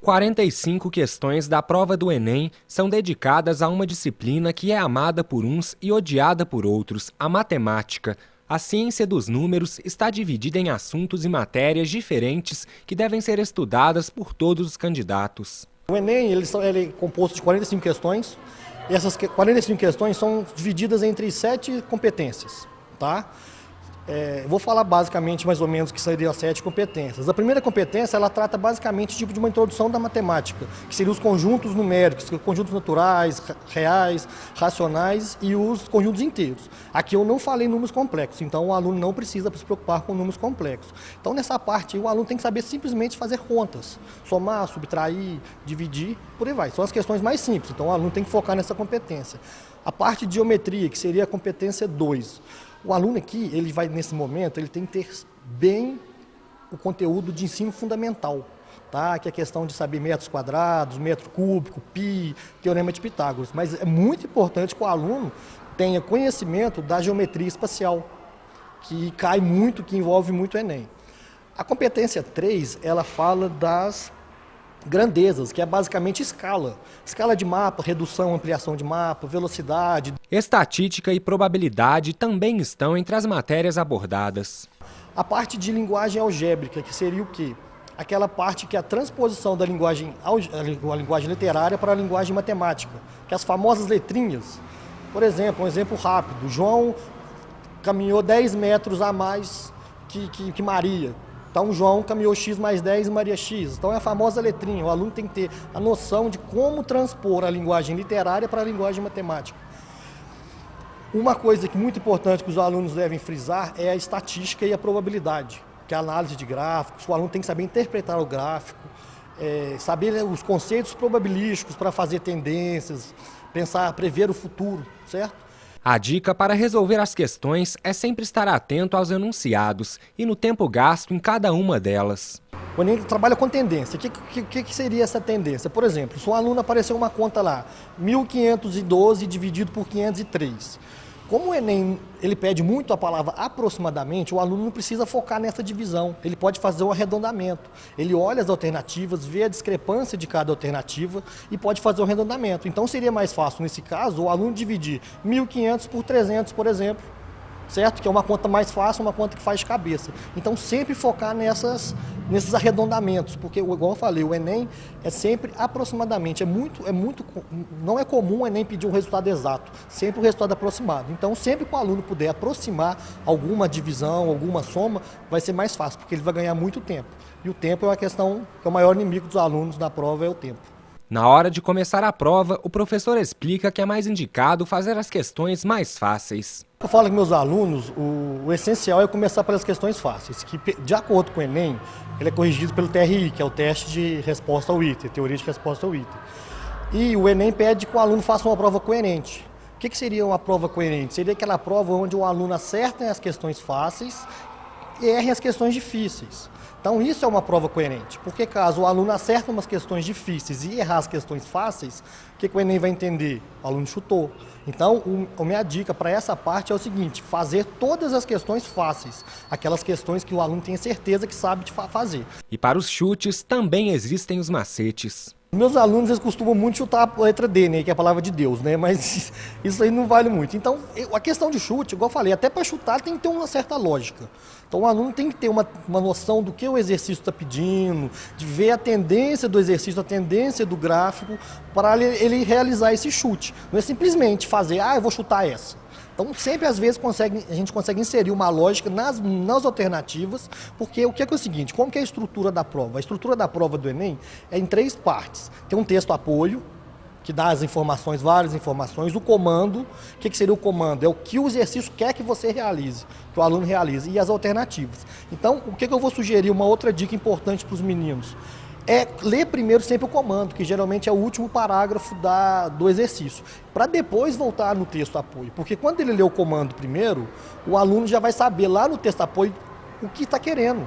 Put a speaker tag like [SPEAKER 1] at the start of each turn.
[SPEAKER 1] 45 questões da prova do Enem são dedicadas a uma disciplina que é amada por uns e odiada por outros, a matemática. A ciência dos números está dividida em assuntos e matérias diferentes que devem ser estudadas por todos os candidatos.
[SPEAKER 2] O Enem ele é composto de 45 questões, e essas 45 questões são divididas entre 7 competências, tá? Vou falar basicamente mais ou menos o que seriam as 7 competências. A primeira competência, ela trata basicamente tipo de uma introdução da matemática, que seriam os conjuntos numéricos, conjuntos naturais, reais, racionais e os conjuntos inteiros. Aqui eu não falei números complexos, então o aluno não precisa se preocupar com números complexos. Então nessa parte o aluno tem que saber simplesmente fazer contas, somar, subtrair, dividir, por aí vai. São as questões mais simples, então o aluno tem que focar nessa competência. A parte de geometria, que seria a competência 2. O aluno aqui, ele vai, nesse momento, ele tem que ter bem o conteúdo de ensino fundamental, tá? Que é a questão de saber metros quadrados, metro cúbico, pi, teorema de Pitágoras. Mas é muito importante que o aluno tenha conhecimento da geometria espacial, que cai muito, que envolve muito o Enem. A competência 3, ela fala das grandezas, que é basicamente escala. Escala de mapa, redução, ampliação de mapa, velocidade.
[SPEAKER 1] Estatística e probabilidade também estão entre as matérias abordadas.
[SPEAKER 2] A parte de linguagem algébrica, que seria o quê? Aquela parte que é a transposição da linguagem, a linguagem literária para a linguagem matemática, que é as famosas letrinhas. Por exemplo, um exemplo rápido, João caminhou 10 metros a mais que Maria. Então, João caminhou X mais 10 e Maria X. Então, é a famosa letrinha. O aluno tem que ter a noção de como transpor a linguagem literária para a linguagem matemática. Uma coisa que é muito importante que os alunos devem frisar é a estatística e a probabilidade, que é a análise de gráficos. O aluno tem que saber interpretar o gráfico, saber os conceitos probabilísticos para fazer tendências, pensar, prever o futuro, certo?
[SPEAKER 1] A dica para resolver as questões é sempre estar atento aos enunciados e no tempo gasto em cada uma delas.
[SPEAKER 2] O Enem trabalha com tendência. O que seria essa tendência? Por exemplo, se um aluno apareceu uma conta lá, 1.512 dividido por 503. Como o Enem ele pede muito a palavra aproximadamente, o aluno não precisa focar nessa divisão. Ele pode fazer um arredondamento. Ele olha as alternativas, vê a discrepância de cada alternativa e pode fazer um arredondamento. Então seria mais fácil, nesse caso, o aluno dividir 1.500 por 300, por exemplo, certo? Que é uma conta mais fácil, uma conta que faz de cabeça. Então sempre focar nesses arredondamentos, porque, igual eu falei, o Enem é sempre aproximadamente, não é comum o Enem pedir um resultado exato, sempre o resultado aproximado. Então sempre que o aluno puder aproximar alguma divisão, alguma soma, vai ser mais fácil, porque ele vai ganhar muito tempo. E o tempo é uma questão, que é o maior inimigo dos alunos na prova é o tempo.
[SPEAKER 1] Na hora de começar a prova, o professor explica que é mais indicado fazer as questões mais fáceis.
[SPEAKER 2] Eu falo com meus alunos, o essencial é começar pelas questões fáceis, que de acordo com o Enem, ele é corrigido pelo TRI, que é o teste de resposta ao item, teoria de resposta ao item. E o Enem pede que o aluno faça uma prova coerente. O que seria uma prova coerente? Seria aquela prova onde o aluno acerta as questões fáceis e erra as questões difíceis. Então isso é uma prova coerente, porque caso o aluno acerte umas questões difíceis e errar as questões fáceis, o que o Enem vai entender? O aluno chutou. Então a minha dica para essa parte é o seguinte, fazer todas as questões fáceis, aquelas questões que o aluno tem certeza que sabe de fazer.
[SPEAKER 1] E para os chutes também existem os macetes.
[SPEAKER 2] Meus alunos, eles costumam muito chutar a letra D, né, que é a palavra de Deus, né, mas isso aí não vale muito. Então, a questão de chute, igual eu falei, até para chutar tem que ter uma certa lógica. Então, o aluno tem que ter uma noção do que o exercício está pedindo, de ver a tendência do exercício, a tendência do gráfico, para ele realizar esse chute. Não é simplesmente fazer, eu vou chutar essa. Então, sempre, às vezes, a gente consegue inserir uma lógica nas alternativas, porque o que é o seguinte, como que é a estrutura da prova? A estrutura da prova do Enem é em 3 partes. Tem um texto apoio, que dá as informações, várias informações. O comando, o que seria o comando? É o que o exercício quer que você realize, que o aluno realize, e as alternativas. Então, o que eu vou sugerir? Uma outra dica importante para os meninos é ler primeiro sempre o comando, que geralmente é o último parágrafo do exercício, para depois voltar no texto apoio. Porque quando ele lê o comando primeiro, o aluno já vai saber lá no texto apoio o que está querendo.